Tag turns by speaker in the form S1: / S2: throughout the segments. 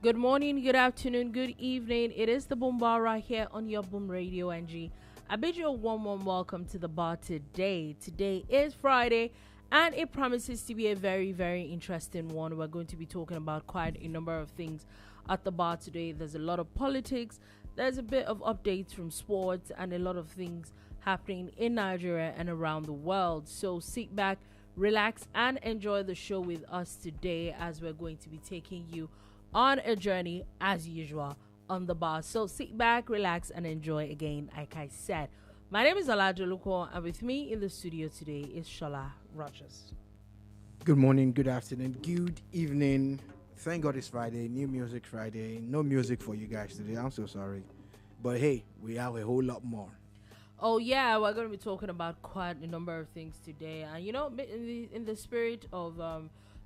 S1: Good morning, good afternoon, good evening. It is the Boom Bar right here on your Boom Radio NG. I bid you a warm welcome to the bar today. Today is Friday and it promises to be a very, very interesting one. We're going to be talking about quite a number of things at the bar today. There's a lot of politics, there's a bit of updates from sports, and a lot of things happening in Nigeria and around the world. So sit back, relax, and enjoy the show with us today as we're going to be taking you on a journey as usual on the bar. So sit back, relax, and enjoy again, like I said. My name is Dolupo, and with me in the studio today is Sola Rogers.
S2: Good morning, good afternoon, good evening. Thank God it's Friday, New Music Friday. No music for you guys today, I'm so sorry. But hey, we have a whole lot more.
S1: Oh yeah, we're going to be talking about quite a number of things today. And you know, in the spirit of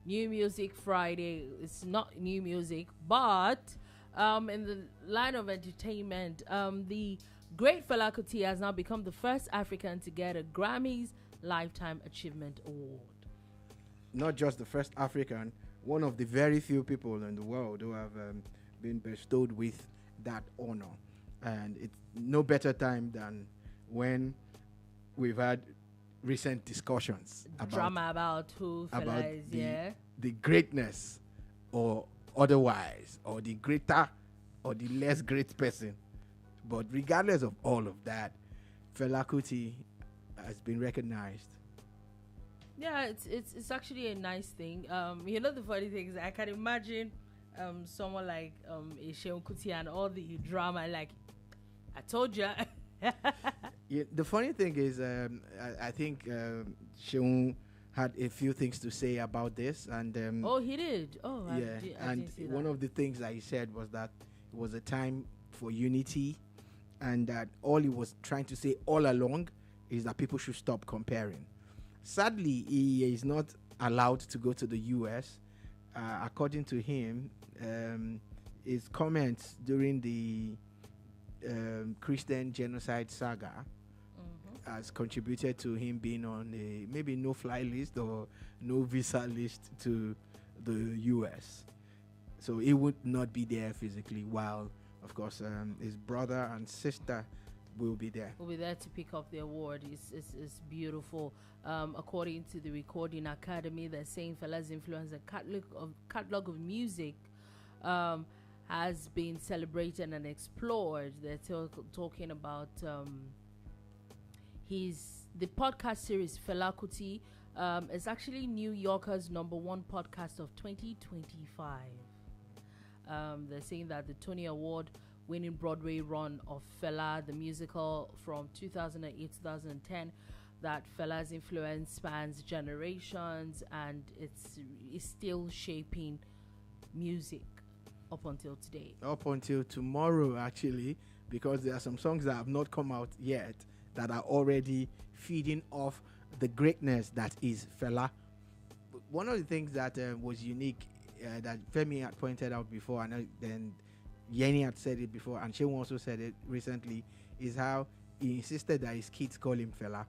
S1: New Music Friday, it's not new music, but in the line of entertainment, the great Fela Kuti has now become the first African to get a Grammys Lifetime Achievement Award.
S2: Not just the first African, one of the very few people in the world who have been bestowed with that honor. And it's no better time than when we've had recent discussions
S1: about who Fela is,
S2: the greatness or otherwise, or the greater or the less great person. But regardless of all of that, Fela Kuti has been recognized.
S1: Yeah, it's actually a nice thing. You know, the funny thing is I can imagine someone like Fela Kuti and all the drama, like, I told you.
S2: Yeah, the funny thing is, I think Sheung had a few things to say about this, and
S1: he did. I didn't see that.
S2: One of the things that he said was that it was a time for unity, and that all he was trying to say all along is that people should stop comparing. Sadly, he is not allowed to go to the US. According to him, his comments during the Christian genocide saga has contributed to him being on a maybe no-fly list or no visa list to the US. So he would not be there physically, while, of course, his brother and sister will be there.
S1: Will be there to pick up the award. It's beautiful. According to the Recording Academy, they're saying Fela's influence and catalog of music has been celebrated and explored. They're talking about the podcast series Fela Kuti is actually New Yorker's #1 podcast of 2025. They're saying that the Tony Award winning Broadway run of Fela the musical from 2008-2010, that Fela's influence spans generations and it's still shaping music up until today. Up
S2: until tomorrow, actually, because there are some songs that have not come out yet that are already feeding off the greatness that is Fela. One of the things that was unique that Femi had pointed out before, and then Yenny had said it before, and Sheung also said it recently, is how he insisted that his kids call him Fela.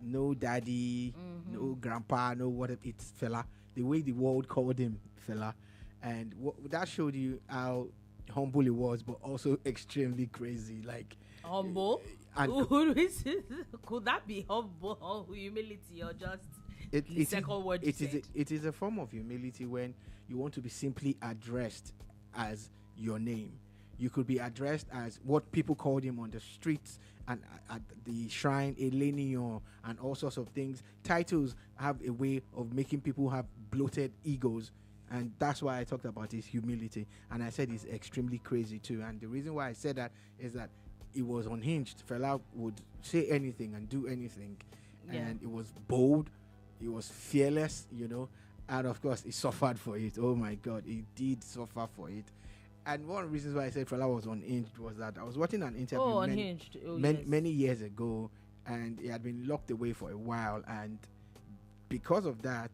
S2: No daddy, no grandpa, no whatever, it's Fela. The way the world called him Fela. And that showed you how humble he was, but also extremely crazy. Like
S1: humble? Could that be humble or humility, or just the second word you said?
S2: It is a form of humility when you want to be simply addressed as your name. You could be addressed as what people called him on the streets and at the shrine, Elenio, and all sorts of things. Titles have a way of making people have bloated egos. And that's why I talked about his humility. And I said he's extremely crazy too. And the reason why I said that is that he was unhinged. Fela would say anything and do anything. Yeah. And it was bold. He was fearless, you know. And of course, he suffered for it. Oh my God, he did suffer for it. And one of the reasons why I said Fela was unhinged was that I was watching an interview many years ago. And he had been locked away for a while. And because of that,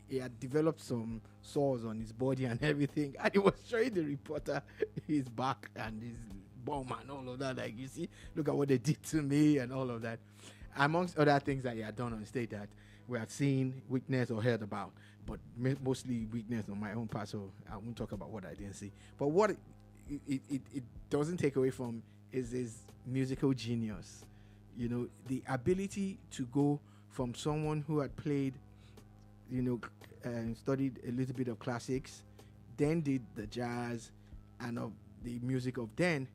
S2: he had developed some sores on his body and everything, and he was showing the reporter his back and his bum and all of that. Like, you see, look at what they did to me and all of that. Amongst other things that he had done on stage, that we had seen, witnessed, or heard about, but mostly witnessed on my own part, so I won't talk about what I didn't see. But what it doesn't take away from is his musical genius. You know, the ability to go from someone who had played, studied a little bit of classics, then did the jazz and of the music of then,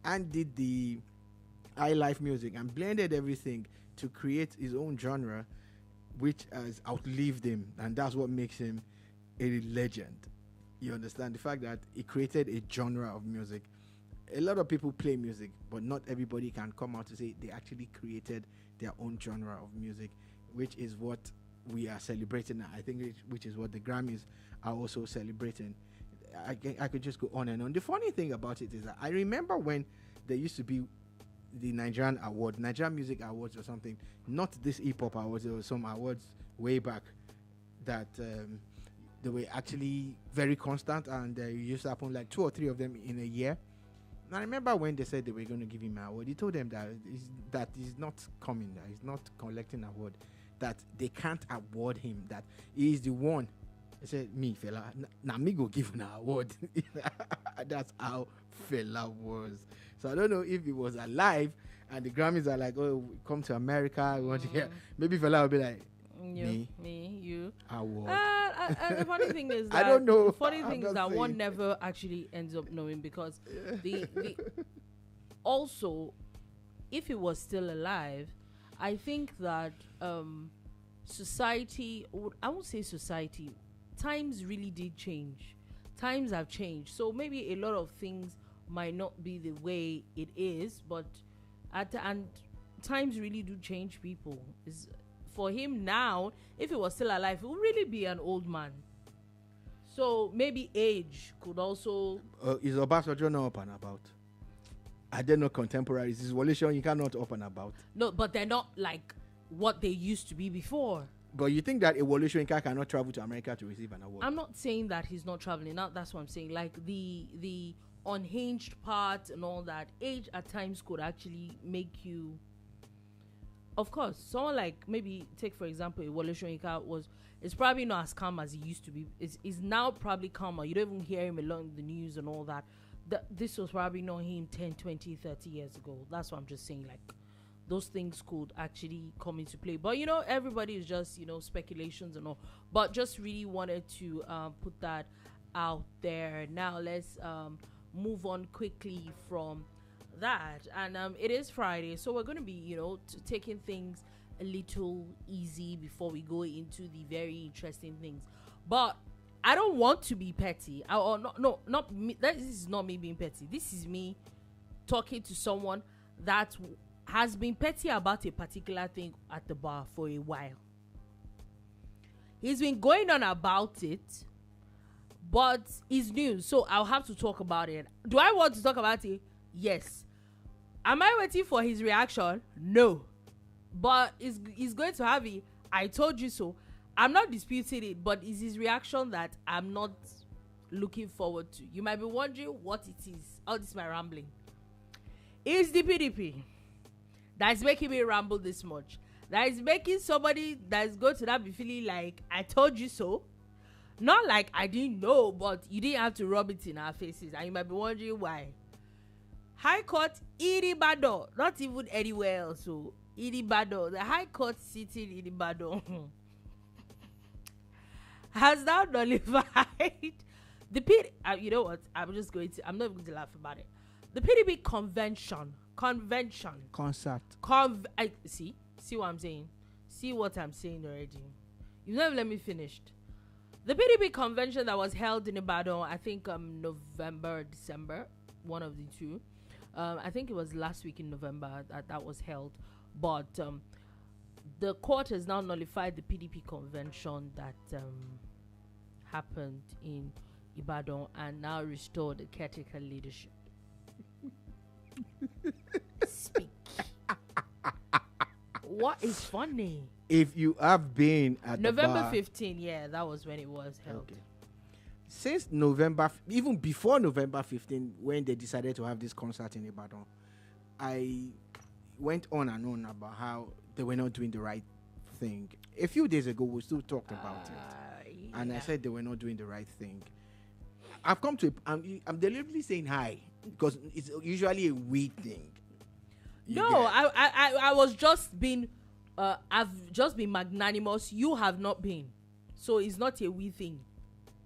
S2: and did the high life music and blended everything to create his own genre, which has outlived him, and that's what makes him a legend. You understand the fact that he created a genre of music. A lot of people play music, but not everybody can come out to say they actually created their own genre of music, which is what we are celebrating now. I think which is what the Grammys are also celebrating. I could just go on and on. The funny thing about it is that I remember when there used to be the Nigerian Music Awards or something, not this hip hop awards. There were some awards way back that they were actually very constant, and they used to happen like 2 or 3 of them in a year. And I remember when they said they were going to give him an award, he told them that he's not coming, that he's not collecting an award, that they can't award him, that he is the one. He said, me, Fela, now me go give him an award. That's how Fela was. So I don't know if he was alive and the Grammys are like, oh, come to America, we want to hear. Maybe Fela will be like,
S1: you.
S2: Award.
S1: The funny thing is that
S2: I don't know.
S1: The funny thing is that one never actually ends up knowing, because the also, if he was still alive, I think that society, I won't say society, times really did change. Times have changed. So maybe a lot of things might not be the way it is, but and times really do change people. For him now, if he was still alive, he would really be an old man. So maybe age could also...
S2: Is Obasanjo not up and about? Are they not contemporaries? Is Wole Soyinka not up and about?
S1: No, but they're not like what they used to be before.
S2: But you think that a Wole Soyinka cannot travel to America to receive an award?
S1: I'm not saying that he's not traveling. That's what I'm saying. Like the unhinged part and all that, age at times could actually make you... Of course, someone like, maybe take for example, a Wole Soyinka is probably not as calm as he used to be. Is now probably calmer. You don't even hear him along the news and all that. This was probably not him 10, 20, 30 years ago. That's what I'm just saying. Like, those things could actually come into play. But, everybody is just, speculations and all. But just really wanted to put that out there. Now, let's move on quickly from that. And it is Friday, so we're going to be, taking things a little easy before we go into the very interesting things. But I don't want to be petty. Not me. This is not me being petty. This is me talking to someone that has been petty about a particular thing at the bar for a while. He's been going on about it, but it's news, so I'll have to talk about it. Do I want to talk about it? Yes. Am I waiting for his reaction? No. But he's going to have it. I told you so. I'm not disputing it, but it's his reaction that I'm not looking forward to. You might be wondering what it is. Oh, this is my rambling. It's the PDP that is making me ramble this much. That is making somebody that is going to that be feeling like, I told you so. Not like I didn't know, but you didn't have to rub it in our faces. And you might be wondering why. High Court Ibadan, not even anywhere else. So Ibadan, the High Court sitting in Ibadan has now nullified the PDP. You know what? I'm not even going to laugh about it. The PDP convention,
S2: concert.
S1: See what I'm saying? See what I'm saying already? You've never let me finish. The PDP convention that was held in Ibadan, I think November, December, one of the two. I think it was last week in November that was held. But the court has now nullified the PDP convention that happened in Ibadan and now restored the caretaker leadership. Speak. What is funny?
S2: If you have been at
S1: November 15, yeah, that was when it was held. Okay.
S2: Since November, even before November 15, when they decided to have this concert in Ibadan, I went on and on about how they were not doing the right thing. A few days ago, we still talked about it. And I said they were not doing the right thing. I've come to, I'm deliberately saying hi because it's usually a we thing.
S1: I was just being, I've just been magnanimous. You have not been. So it's not a we thing.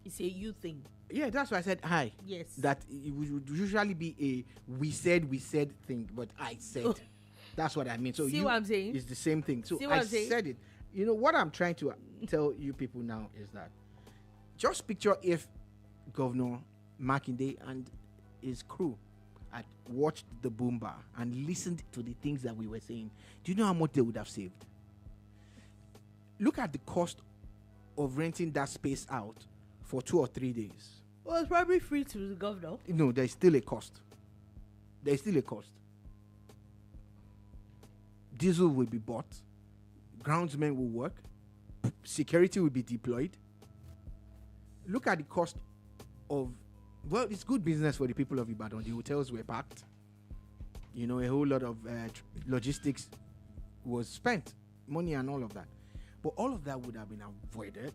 S1: It's a you thing.
S2: Yeah, that's why I said hi.
S1: Yes.
S2: That it would usually be a we said thing, but I said. That's what I mean. So
S1: See what I'm saying?
S2: It's the same thing. So
S1: See what
S2: I
S1: I'm saying?
S2: said it. You know what I'm trying to tell you people now is that just picture if Governor Makinde and his crew had watched the boom bar and listened to the things that we were saying. Do you know how much they would have saved? Look at the cost of renting that space out for 2 or 3 days.
S1: Well, it's probably free to the governor.
S2: No, there's still a cost. There's still a cost. Diesel will be bought. Groundsmen will work. Security will be deployed. Look at the cost of, well, it's good business for the people of Ibadan. The hotels were packed. You know, a whole lot of logistics was spent, money and all of that. But all of that would have been avoided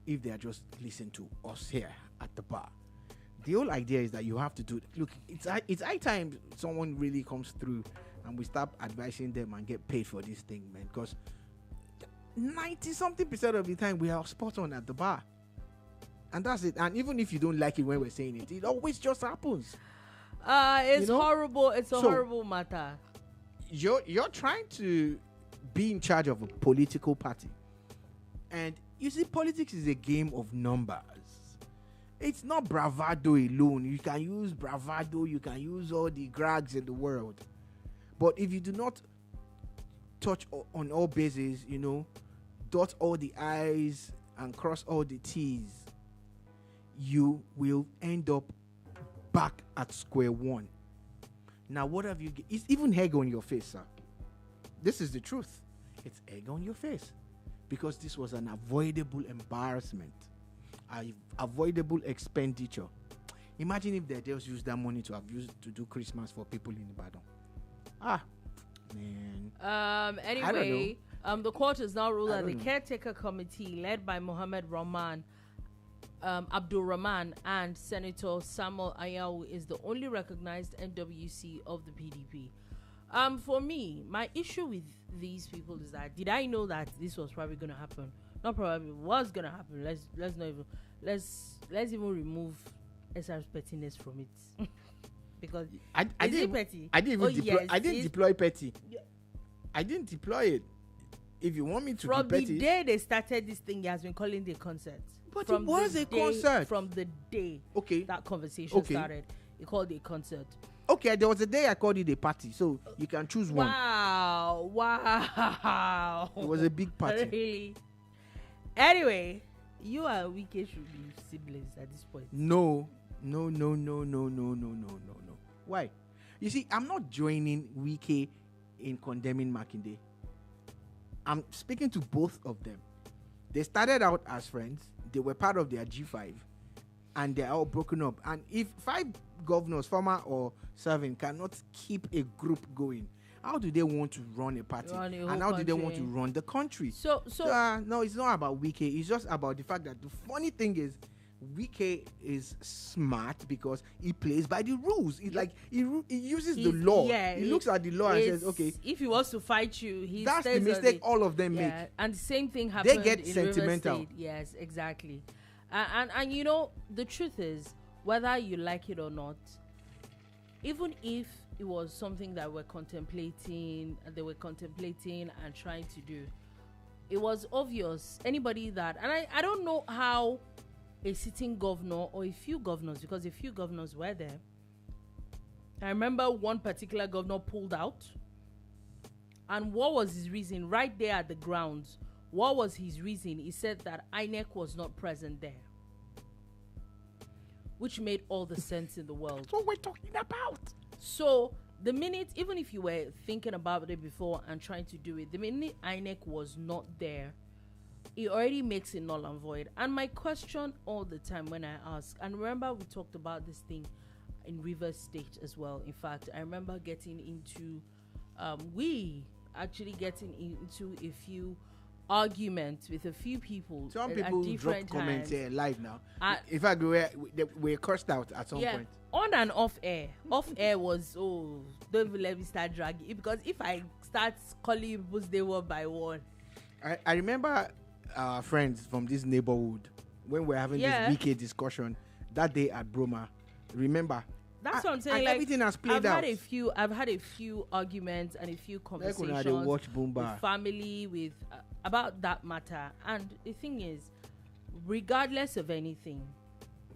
S2: if they had just listened to us here at the bar. The whole idea is that you have to do, look, it's high time someone really comes through and we start advising them and get paid for this thing, man. Because 90-something% of the time we are spot on at the bar. And that's it. And even if you don't like it when we're saying it, it always just happens.
S1: It's horrible. It's a horrible matter.
S2: You're trying to be in charge of a political party. And you see, politics is a game of numbers. It's not bravado alone. You can use bravado, you can use all the grags in the world. But if you do not touch on all bases, you know, dot all the I's and cross all the T's, you will end up back at square one. Now, what have you... It's even egg on your face, sir. This is the truth. It's egg on your face. Because this was an avoidable embarrassment. An avoidable expenditure. Imagine if they just used that money to have used to do Christmas for people in Ibadan. Man.
S1: Anyway, the court has now ruled that the caretaker committee led by Mohammed Rahman, Abdul Rahman and Senator Samuel Ayawu is the only recognized NWC of the PDP. For me, my issue with these people is that, did I know that this was probably going to happen? Not probably, was going to happen. Let's even remove SR's pettiness from it. Because I didn't
S2: deploy petty. Yeah. I didn't deploy it. If you want me to
S1: from
S2: be petty,
S1: the day they started this thing, he has been calling the concert.
S2: But it was a concert
S1: from the day that conversation started. He called it a concert.
S2: Okay, there was a day I called it a party, so you can choose one.
S1: Wow.
S2: It was a big party.
S1: Really? Anyway, you and Wike should be siblings at this point.
S2: No. Why? You see, I'm not joining Wike in condemning Makinde. I'm speaking to both of them. They started out as friends. They were part of their G5. And they're all broken up. And if 5 governors, former or serving, cannot keep a group going, how do they want to run a party? And how do they want to run the country?
S1: So
S2: no, it's not about Wike. It's just about the fact that the funny thing is, Wike is smart because he plays by the rules. It's like he uses the law. Yeah, he looks at the law and says, "Okay,
S1: if he wants to fight you,
S2: that's the mistake all of them make."
S1: And the same thing happens.
S2: They get sentimental.
S1: River State. Yes, exactly. And you know, the truth is, whether you like it or not, even if it was something that they were contemplating and trying to do, it was obvious. Anybody that, and I don't know how a sitting governor or a few governors, because a few governors were there. I remember one particular governor pulled out. And what was his reason? Right there at the grounds, what was his reason? He said that INEC was not present there. Which made all the sense in the world.
S2: That's what we're talking about.
S1: So, the minute, even if you were thinking about it before and trying to do it, the minute INEC was not there, it already makes it null and void. And my question all the time when I ask, and remember we talked about this thing in Rivers State as well. In fact, I remember getting into, we actually getting into a few argument with a few people.
S2: Some
S1: at
S2: people drop
S1: different
S2: comments
S1: times.
S2: here live now. In fact, we're cursed out at some point.
S1: On and off air. Off air was, don't even let me start dragging it, because if I start calling people's name one by one.
S2: I remember our friends from this neighborhood when we're having this BK discussion that day at Broma. Remember?
S1: That's what I'm saying. Like,
S2: everything has played out.
S1: I've had a few arguments and a few conversations
S2: with
S1: family, with about that matter. And the thing is, regardless of anything,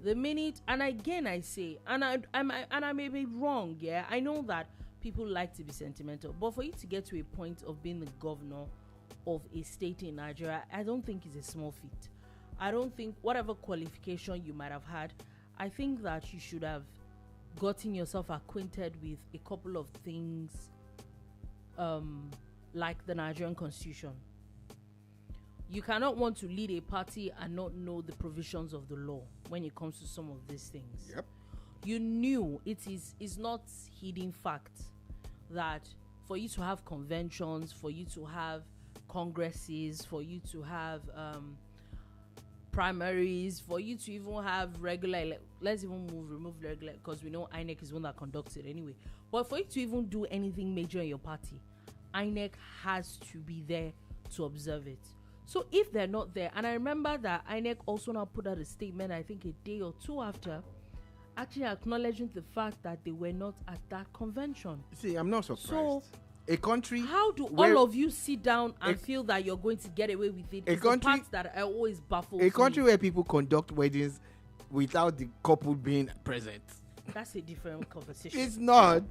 S1: the minute, and again I say, and I may be wrong, yeah, I know that people like to be sentimental, but for you to get to a point of being the governor of a state in Nigeria, I don't think it's a small feat. I don't think whatever qualification you might have had, I think that you should have gotten yourself acquainted with a couple of things, like the Nigerian Constitution. You cannot want to lead a party and not know the provisions of the law when it comes to some of these things.
S2: Yep.
S1: You knew it's not hidden fact that for you to have conventions, for you to have congresses, for you to have primaries, for you to even have regular let's even remove regular, because we know INEC is one that conducts it anyway. But for you to even do anything major in your party, INEC has to be there to observe it. So if they're not there, and I remember that INEC also now put out a statement, I think a day or two after, actually acknowledging the fact that they were not at that convention.
S2: See, I'm not surprised.
S1: So
S2: a country,
S1: how do all of you sit down and feel that you're going to get away with it? It's the part that I always baffle.
S2: A country where people conduct weddings without the couple being present.
S1: That's a different conversation.
S2: It's not.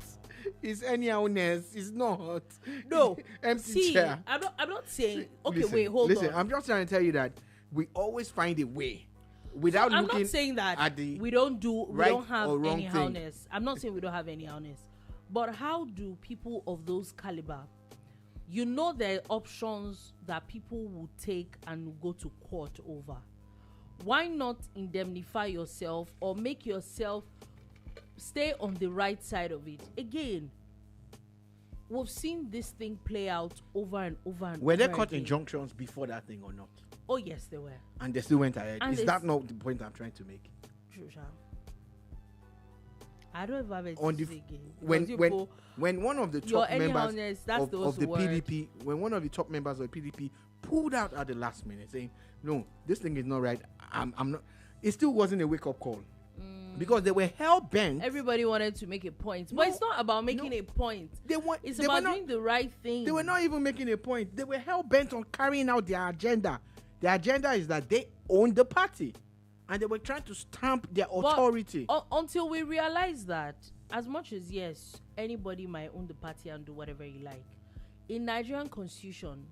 S2: It's anyowness. It's not.
S1: No.
S2: Empty chair.
S1: I'm not saying. Okay,
S2: listen,
S1: wait, hold on.
S2: Listen, I'm just trying to tell you that we always find a way without looking.
S1: I'm not saying that
S2: at the
S1: we don't have any
S2: thing.
S1: howness. I'm not saying we don't have any howness. But how do people of those caliber, you know, there are options that people will take and go to court over? Why not indemnify yourself or make yourself stay on the right side of it? Again, we've seen this thing play out over and over and over.
S2: Were there court injunctions before that thing or not?
S1: Oh yes, they were.
S2: And they still went ahead.
S1: And
S2: is that not the point I'm trying to make?
S1: True, I don't have it
S2: on the when one of the top members of the PDP, when one of the top members of the PDP pulled out at the last minute saying, "No, this thing is not right. I'm not." It still wasn't a wake up call because they were hell bent.
S1: Everybody wanted to make a point, but it's not about making a point. It's about doing the right thing.
S2: They were not even making a point. They were hell bent on carrying out their agenda. Their agenda is that they own the party. And they were trying to stamp their authority.
S1: Until we realize that, as much as, yes, anybody might own the party and do whatever he like, in Nigerian Constitution,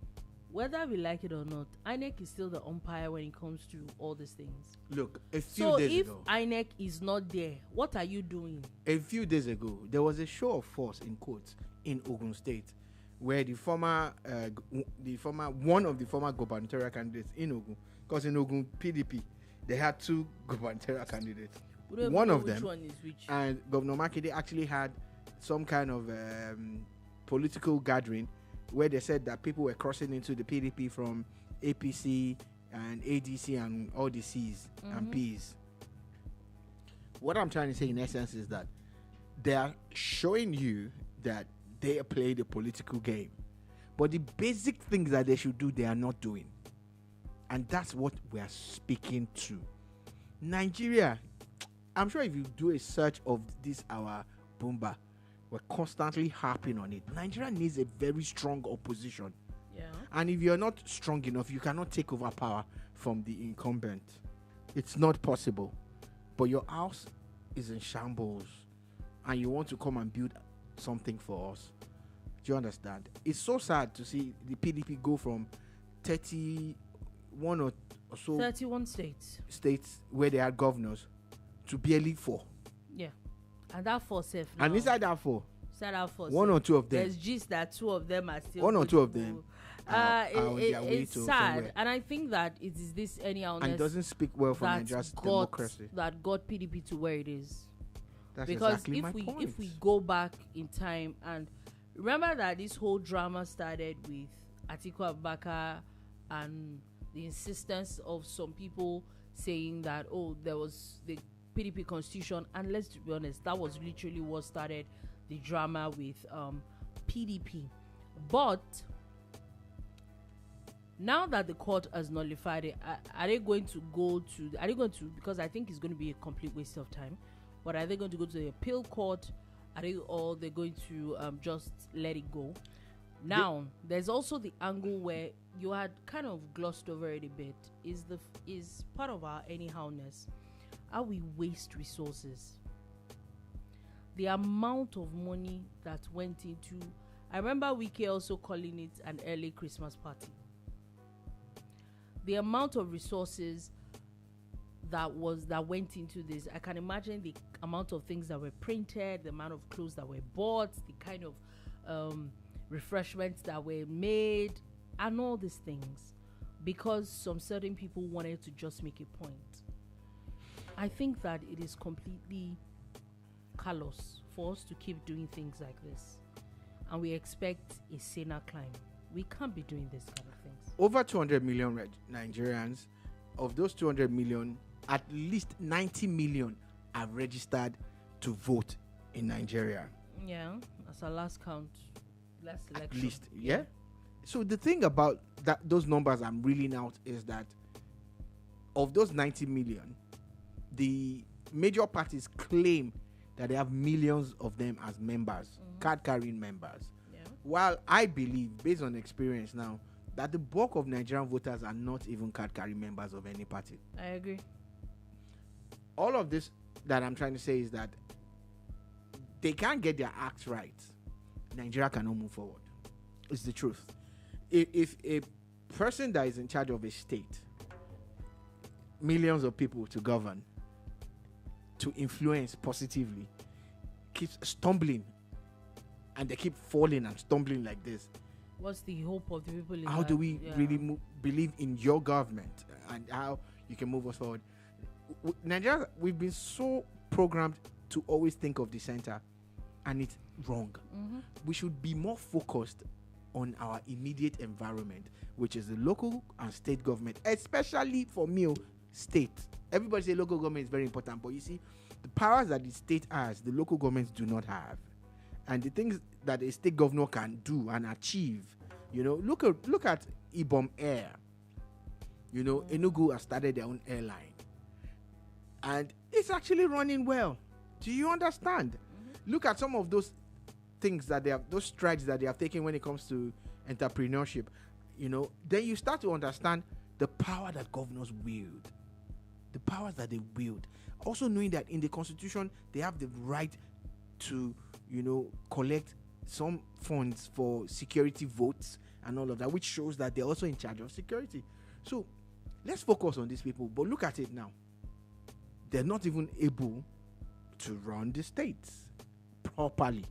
S1: whether we like it or not, INEC is still the umpire when it comes to all these things.
S2: Look, a few days ago.
S1: So if INEC is not there, what are you doing?
S2: A few days ago, there was a show of force, in quotes, in Ogun State, where one of the former gubernatorial candidates in Ogun, because in Ogun, PDP, they had two gubernatorial candidates. One of them, and Governor Makinde actually had some kind of political gathering where they said that people were crossing into the PDP from APC and ADC and all the C's and P's. What I'm trying to say in essence is that they are showing you that they play the political game, but the basic things that they should do, they are not doing. And that's what we are speaking to. Nigeria, I'm sure if you do a search of this, our Boomba, we're constantly harping on it. Nigeria needs a very strong opposition.
S1: Yeah.
S2: And if you're not strong enough, you cannot take over power from the incumbent. It's not possible. But your house is in shambles and you want to come and build something for us. Do you understand? It's so sad to see the PDP go from 31 or so
S1: 31 states
S2: where they had governors to barely 4.
S1: Yeah. And that 4 safe.
S2: And inside that 4, one or two of them.
S1: There's just that 2 of them are still.
S2: One or 2 of them.
S1: It's sad, somewhere. And I think that it is this anyhowness.
S2: And it doesn't speak well for Nigeria's democracy.
S1: That got PDP to where it is.
S2: That's
S1: because
S2: exactly my point.
S1: If we go back in time and remember that this whole drama started with Atiku Abubakar and the insistence of some people saying that, oh, there was the PDP constitution, and let's be honest, that was literally what started the drama with PDP. But now that the court has nullified it, are they going to because I think it's going to be a complete waste of time, but are they going to go to the appeal court? Or they're going to just let it go? Now, there's also the angle where you had kind of glossed over it a bit. Is part of our anyhowness how we waste resources. The amount of money that went into. I remember Wike also calling it an early Christmas party. The amount of resources that went into this, I can imagine the amount of things that were printed, the amount of clothes that were bought, the kind of refreshments that were made, and all these things, because some certain people wanted to just make a point. I think that it is completely callous for us to keep doing things like this, and we expect a saner climb. We can't be doing this kind of things.
S2: Over 200 million Nigerians. Of those 200 million, at least 90 million are registered to vote in Nigeria.
S1: Yeah, that's our last count. Last election.
S2: At least, yeah. So the thing about those numbers I'm reeling out is that of those 90 million, the major parties claim that they have millions of them as members, card-carrying members.
S1: Yeah.
S2: While I believe, based on experience now, that the bulk of Nigerian voters are not even card-carrying members of any party.
S1: I agree.
S2: All of this that I'm trying to say is that they can't get their acts right. Nigeria cannot move forward. It's the truth. If a person that is in charge of a state, millions of people to govern, to influence positively, keeps stumbling, and they keep falling and stumbling like this,
S1: what's the hope of the people?
S2: How do we really believe in your government and how you can move us forward? Nigeria, we've been so programmed to always think of the center, and it's wrong. We should be more focused on our immediate environment, which is the local and state government, especially for me, state. Everybody say local government is very important, but you see, the powers that the state has, the local governments do not have. And the things that a state governor can do and achieve, look at Ibom Air. Enugu has started their own airline, and it's actually running well. Do you understand? Look at some of those things that those strides that they have taken when it comes to entrepreneurship. Then you start to understand the power that governors wield, the powers that they wield. Also knowing that in the Constitution they have the right to collect some funds for security votes and all of that, which shows that they're also in charge of security. So let's focus on these people. But look at it now. They're not even able to run the states properly.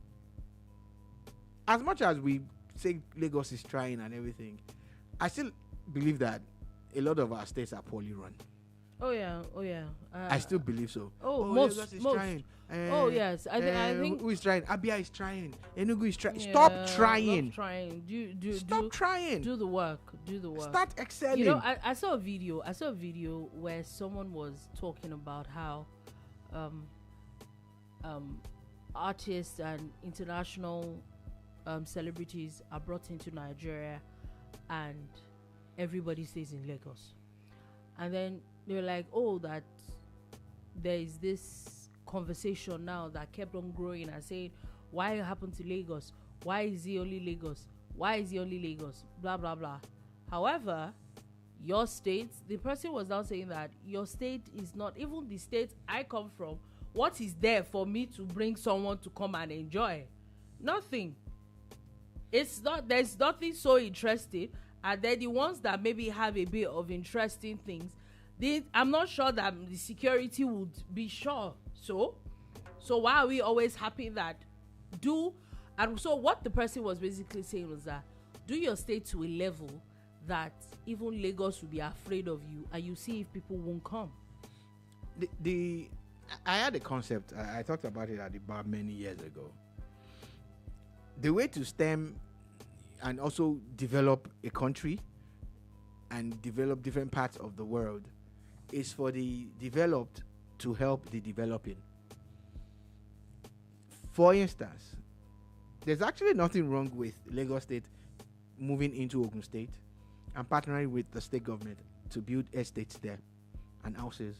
S2: As much as we say Lagos is trying and everything, I still believe that a lot of our states are poorly run.
S1: Oh yeah.
S2: I still believe so.
S1: Most.
S2: Lagos is trying.
S1: Yes. I think
S2: who is trying? Abia is trying. Enugu is trying.
S1: Yeah,
S2: Stop trying.
S1: Stop
S2: trying.
S1: Do the work.
S2: Start excelling.
S1: I saw a video where someone was talking about how artists and international celebrities are brought into Nigeria and everybody stays in Lagos. And then they were like, that there is this conversation now that kept on growing and saying, why happened to Lagos? Why is he only Lagos? Why is he only Lagos? Blah, blah, blah. However, your state, the person was now saying that your state is not, even the state I come from, what is there for me to bring someone to come and enjoy? Nothing. There's nothing so interesting. And then the ones that maybe have a bit of interesting things, I'm not sure that the security would be sure. So why are we always happy that and so what the person was basically saying was that do your state to a level that even Lagos will be afraid of you, and you see if people won't come.
S2: I had a concept. I talked about it at the bar many years ago. The way to stem and also develop a country and develop different parts of the world is for the developed to help the developing. For instance, there's actually nothing wrong with Lagos State moving into Ogun State and partnering with the state government to build estates there and houses.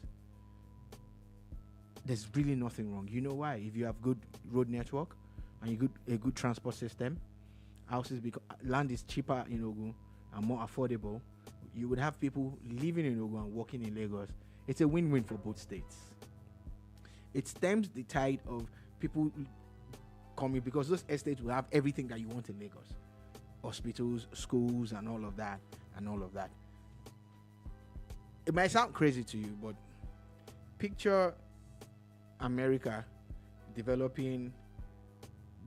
S2: There's really nothing wrong. You know why? If you have good road network and a good transport system, houses land is cheaper in Ogun and more affordable. You would have people living in Ogun and working in Lagos. It's a win-win for both states. It stems the tide of people coming because those estates will have everything that you want in Lagos: hospitals, schools, and all of that. It might sound crazy to you, but picture America developing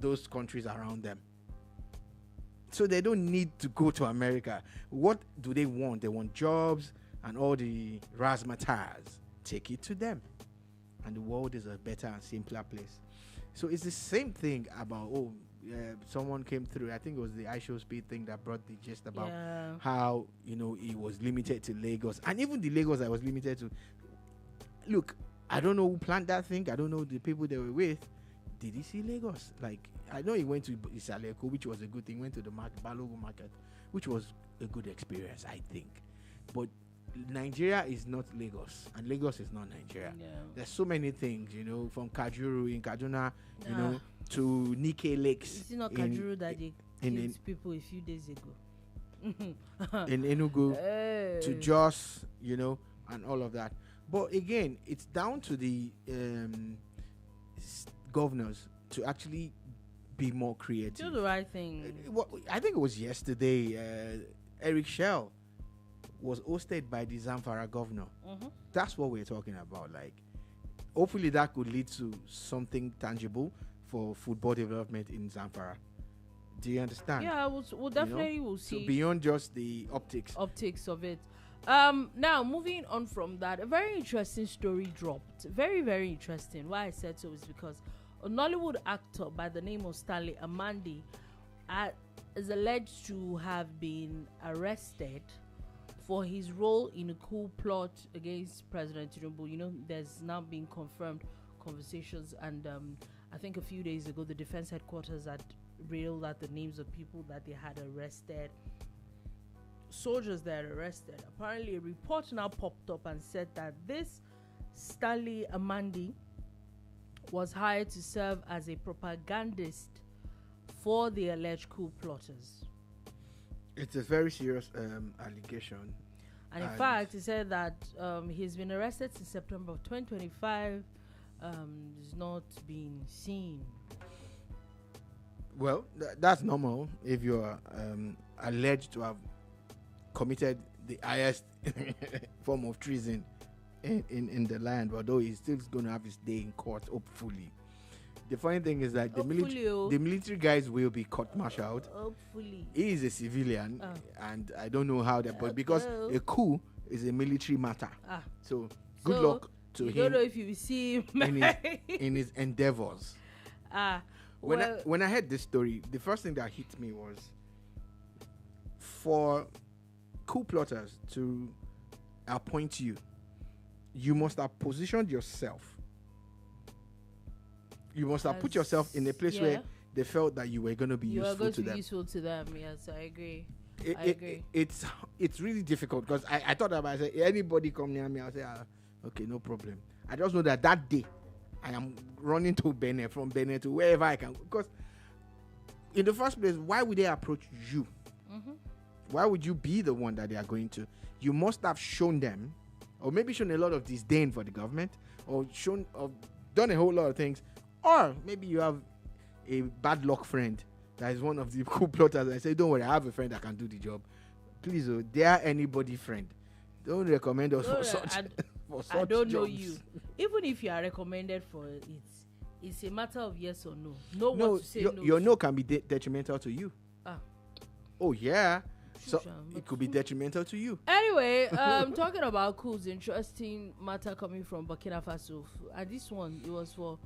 S2: those countries around them. So they don't need to go to America. What do they want? They want jobs and all the razzmatazz. Take it to them. And the world is a better and simpler place. So it's the same thing about, someone came through. I think it was the I Show Speed thing that brought the gist about how, it was limited to Lagos. And even the Lagos I was limited to. Look, I don't know who planned that thing. I don't know the people they were with. Did he see Lagos? Like, I know he went to Isaleko, which was a good thing. Went to the Balogun market, which was a good experience, I think. But Nigeria is not Lagos, and Lagos is not Nigeria. Yeah. There's so many things, from Kajuru in Kaduna, to Nike Lakes.
S1: Is it not Kajuru that they killed people a few days ago?
S2: In Enugu, to Jos, and all of that. But again, it's down to the governors to actually be more creative.
S1: Do the right thing.
S2: I think it was yesterday. Eric Shell was hosted by the Zamfara governor. Mm-hmm. That's what we're talking about. Like, hopefully that could lead to something tangible for football development in Zamfara. Do you understand?
S1: Yeah, we'll definitely will see.
S2: So beyond just the optics
S1: of it. Now moving on from that, a very interesting story dropped. Very, very interesting. Why I said so is because a Nollywood actor by the name of Stanley Amandi is alleged to have been arrested for his role in a coup plot against President Tinubu. There's now been confirmed conversations, and I think a few days ago the defense headquarters had revealed out the names of people that they had arrested, soldiers that are arrested. Apparently a report now popped up and said that this Stanley Amandi was hired to serve as a propagandist for the alleged coup plotters.
S2: It's a very serious allegation.
S1: And in fact, he said that he's been arrested since September of 2025. He's not been seen.
S2: Well, that's normal if you're alleged to have committed the highest form of treason in the land, although he's still going to have his day in court, hopefully. The funny thing is that the military guys will be court-martialed.
S1: Hopefully.
S2: He is a civilian, and I don't know how that, but because a coup is a military matter. So good luck to him.
S1: I don't know if you see him
S2: in his endeavors. When I heard this story, the first thing that hit me was for coup plotters to appoint you, you must have positioned yourself. You must have put yourself in a place where they felt that you were going to be useful to them.
S1: Useful to them, yes, I agree. I agree.
S2: It's really difficult because I thought about it. I said, anybody come near me, I'll say, okay, no problem. I just know that day I am running to Benin, from Benin to wherever I can. Because in the first place, why would they approach you? Mm-hmm. Why would you be the one that they are going to? You must have shown them, or maybe shown a lot of disdain for the government, or done a whole lot of things. Or maybe you have a bad luck friend that is one of the coup plotters. I say, don't worry, I have a friend that can do the job. Please, dare anybody friend. Don't recommend us for such.
S1: I don't know you. Even if you are recommended for it, it's a matter of yes or no. What to say
S2: your no can be detrimental to you. Oh yeah. So it could be detrimental to you.
S1: Anyway, talking about coups, interesting matter coming from Burkina Faso. And this one, it was for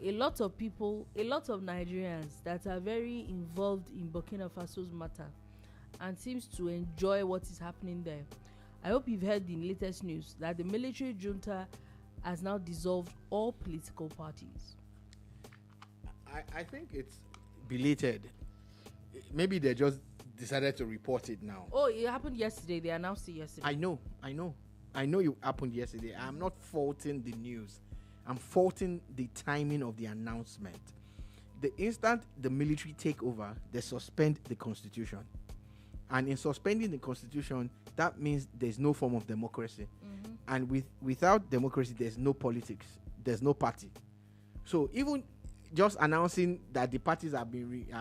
S1: a lot of people, a lot of Nigerians that are very involved in Burkina Faso's matter. and seems to enjoy what is happening there. I hope you've heard the latest news that the military junta has now dissolved all political parties.
S2: I think it's belated. Maybe they just decided to report it now.
S1: Oh, it happened yesterday. They announced it yesterday.
S2: I know it happened yesterday. I'm not faulting the news. I'm faulting the timing of the announcement. The instant the military take over, they suspend the constitution. And in suspending the constitution, that means there's no form of democracy. Mm-hmm. And without democracy, there's no politics. There's no party. So even just announcing that the parties have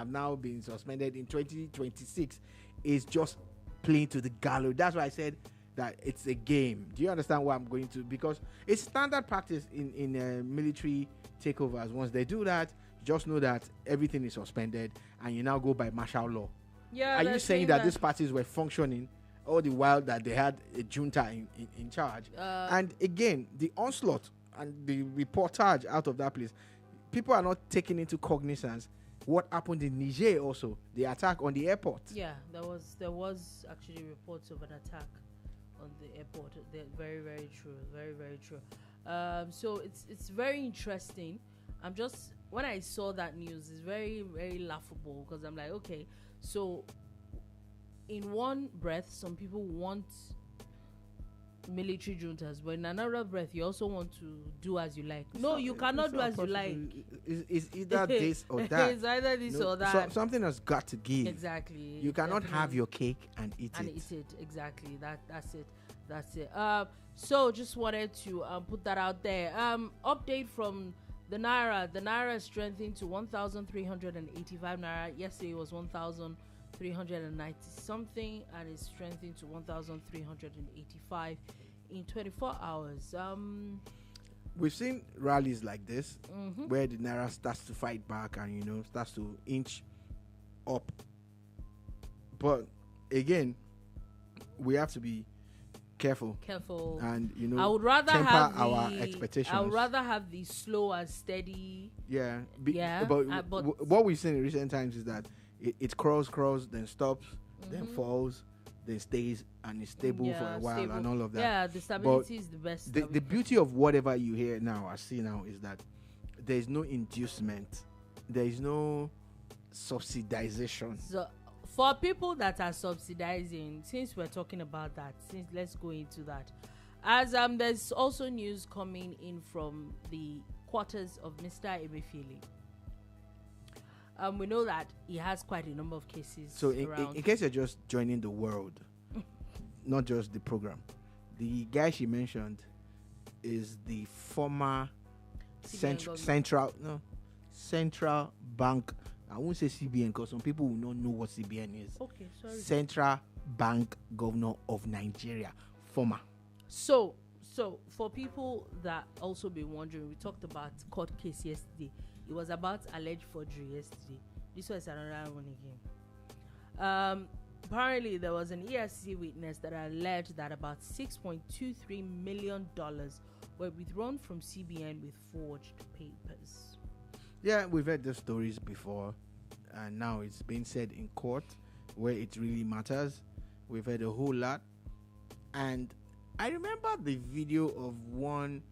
S2: now been suspended in 2026 is just playing to the gallows. That's why I said that it's a game. Do you understand what I'm going to? Because it's standard practice in military takeovers. Once they do that, just know that everything is suspended and you now go by martial law.
S1: Yeah.
S2: Are you saying that these parties were functioning all the while that they had a junta in charge? And again, the onslaught and the reportage out of that place, people are not taking into cognizance what happened in Niger also, the attack on the airport.
S1: Yeah, there was actually reports of an attack on the airport. They're very, very true. Very, very true. So it's very interesting. When I saw that news, it's very, very laughable because I'm like, okay, so in one breath, some people want military juntas, but in another breath, you also want to do as you like. No, you cannot do as you like.
S2: It's either this or that.
S1: It's either this or that.
S2: Something has got to give.
S1: Exactly.
S2: You cannot have your cake and eat it.
S1: Eat it. Exactly. That's it. So just wanted to put that out there. Update from the Naira. The Naira is strengthening to 1,385 Naira. Yesterday it was 1,390 something, and it's strengthening to 1,385 in 24 hours.
S2: We've seen rallies like this where the Naira starts to fight back and starts to inch up. But again, we have to be careful and
S1: I would rather
S2: temper
S1: have
S2: our expectations.
S1: I would rather have the slow and steady.
S2: But what we've seen in recent times is that it crawls, then stops, then falls, then stays and is stable for a while and all of that.
S1: Yeah, the stability is the best.
S2: The beauty of whatever you hear now or see now is that there is no inducement, there is no subsidization.
S1: So for people that are subsidizing, since we're talking about that, let's go into that. As there's also news coming in from the quarters of Mr. Emefiele. We know that he has quite a number of cases.
S2: So in case you're just joining the world, not just the program, the guy she mentioned is the former central bank. I won't say CBN because some people will not know what CBN is.
S1: Okay, sorry.
S2: Central Bank Governor of Nigeria, former.
S1: So for people that also be wondering, we talked about court case yesterday. It was about alleged forgery yesterday. This was another one again. Apparently, there was an EFCC witness that alleged that about $6.23 million were withdrawn from CBN with forged papers.
S2: Yeah, we've heard those stories before, and now it's being said in court where it really matters. We've heard a whole lot, and I remember the video of one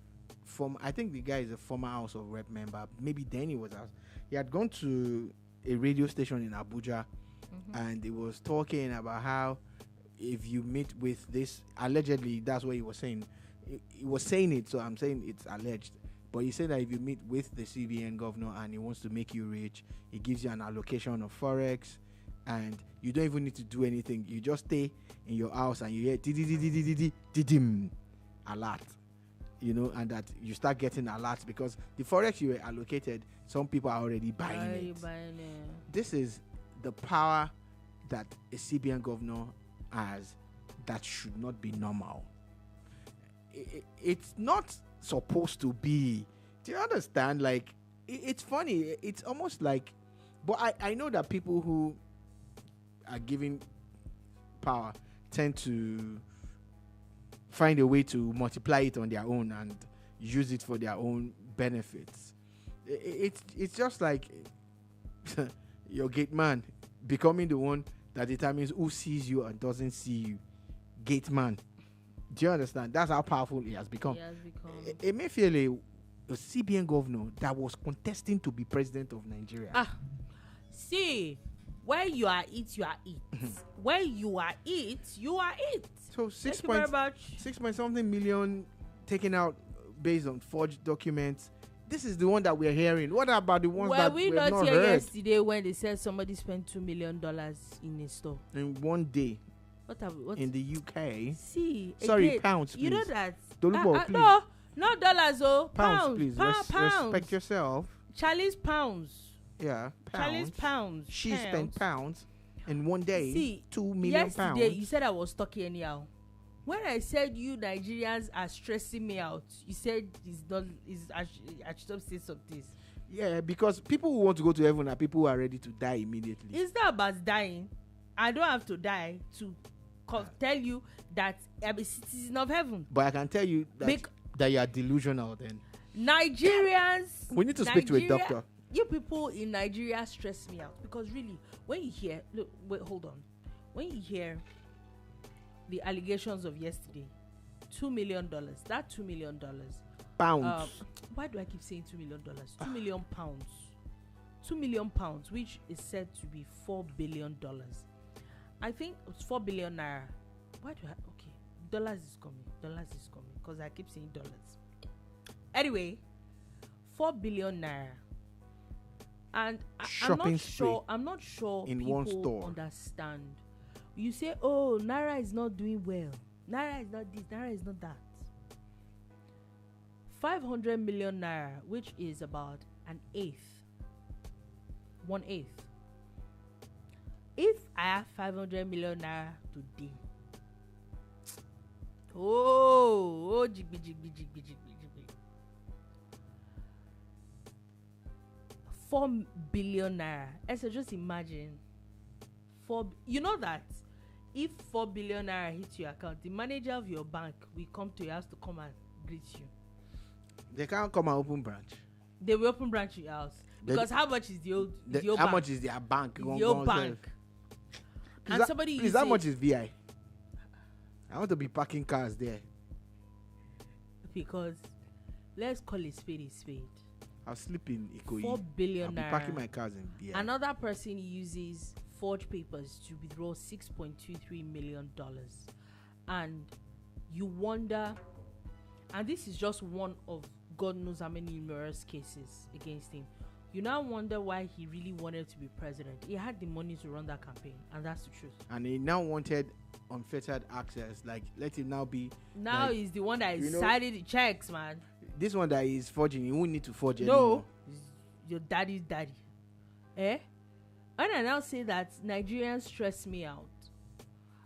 S2: from, I think the guy is a former House of Rep member. Maybe then he had gone to a radio station in Abuja, and he was talking about how if you meet with this, allegedly, that's what he was saying. He was saying it, so I'm saying it's alleged. But he said that if you meet with the CBN governor and he wants to make you rich, he gives you an allocation of forex, and you don't even need to do anything. You just stay in your house and you hear didim alert, and that you start getting alerts because the forex you were allocated, some people are already buying it. This is the power that a CBN governor has that should not be normal. It's not supposed to be. Do you understand? Like, it's funny. It's almost like, but I know that people who are given power tend to find a way to multiply it on their own and use it for their own benefits. It's just like your gate man becoming the one that determines who sees you and doesn't see you. Gate man. Do you understand? That's how powerful he has become.
S1: He has become.
S2: Emefiele, a CBN governor that was contesting to be president of Nigeria.
S1: See, where you are it, you are it. Where you are it, you are it.
S2: So
S1: Thank you very much.
S2: 6.something million taken out based on forged documents. This is the one that we're hearing. What about the ones that
S1: we
S2: we have
S1: not
S2: not
S1: here
S2: heard?
S1: yesterday when they said somebody spent $2 million in a store
S2: In one day
S1: what
S2: in the UK.
S1: See,
S2: Sorry,
S1: again,
S2: pounds, please.
S1: you know that
S2: Dolupo, please.
S1: no, not dollars, oh,
S2: Pounds, please.
S1: pounds.
S2: Respect yourself.
S1: Charlie's pounds.
S2: Yeah,
S1: Charlie's pounds.
S2: She spent pounds in one day.
S1: See,
S2: 2 million pounds.
S1: yesterday you said I was talking anyhow. When I said you Nigerians are stressing me out, you said I should stop saying something.
S2: Yeah, because people who want to go to heaven are people who are ready to die immediately.
S1: It's not about dying. I don't have to die to tell you that I'm a citizen of heaven.
S2: But I can tell you that you are delusional then.
S1: Nigerians.
S2: We need to speak to a doctor.
S1: You people in Nigeria stress me out because really, when you hear, hold on. When you hear the allegations of yesterday, $2 million, that $2 million.
S2: Pounds.
S1: Why do I keep saying $2 million? 2 million pounds. 2 million pounds, which is said to be $4 billion. I think it's 4 billion naira. Why do I? Okay, dollars is coming because I keep saying dollars. Anyway, 4 billion naira, and I'm not sure
S2: in
S1: people
S2: one store
S1: understand. You say, oh, Naira is not doing well. Naira is not this. Naira is not that. 500 million naira, which is about 1/8. If I have 500 million naira today, jigby. 4 billion naira. So just imagine, you know that if 4 billion naira hits your account, the manager of your bank will come to your house to come and greet you.
S2: They can't come and open branch.
S1: They will open branch in your house. Because how much is the old bank?
S2: Much is their bank?
S1: The old bank. And somebody
S2: please, how much is VI? I want to be parking cars there.
S1: Because let's call it spade a spade.
S2: I'll sleep in Ikoyi.
S1: 4 billion
S2: I'll be parking my cars in VI.
S1: Another person uses forged papers to withdraw $6.23 million. And you wonder, and this is just one of God knows how many numerous cases against him. You now wonder why he really wanted to be president. He had the money to run that campaign, and that's the truth.
S2: And he now wanted unfettered access. Like, let him now be.
S1: Now like, he's the one that is signing the checks, man.
S2: This one that is forging, he won't need to forge anymore.
S1: No, your daddy's daddy. And I now say that Nigerians stress me out.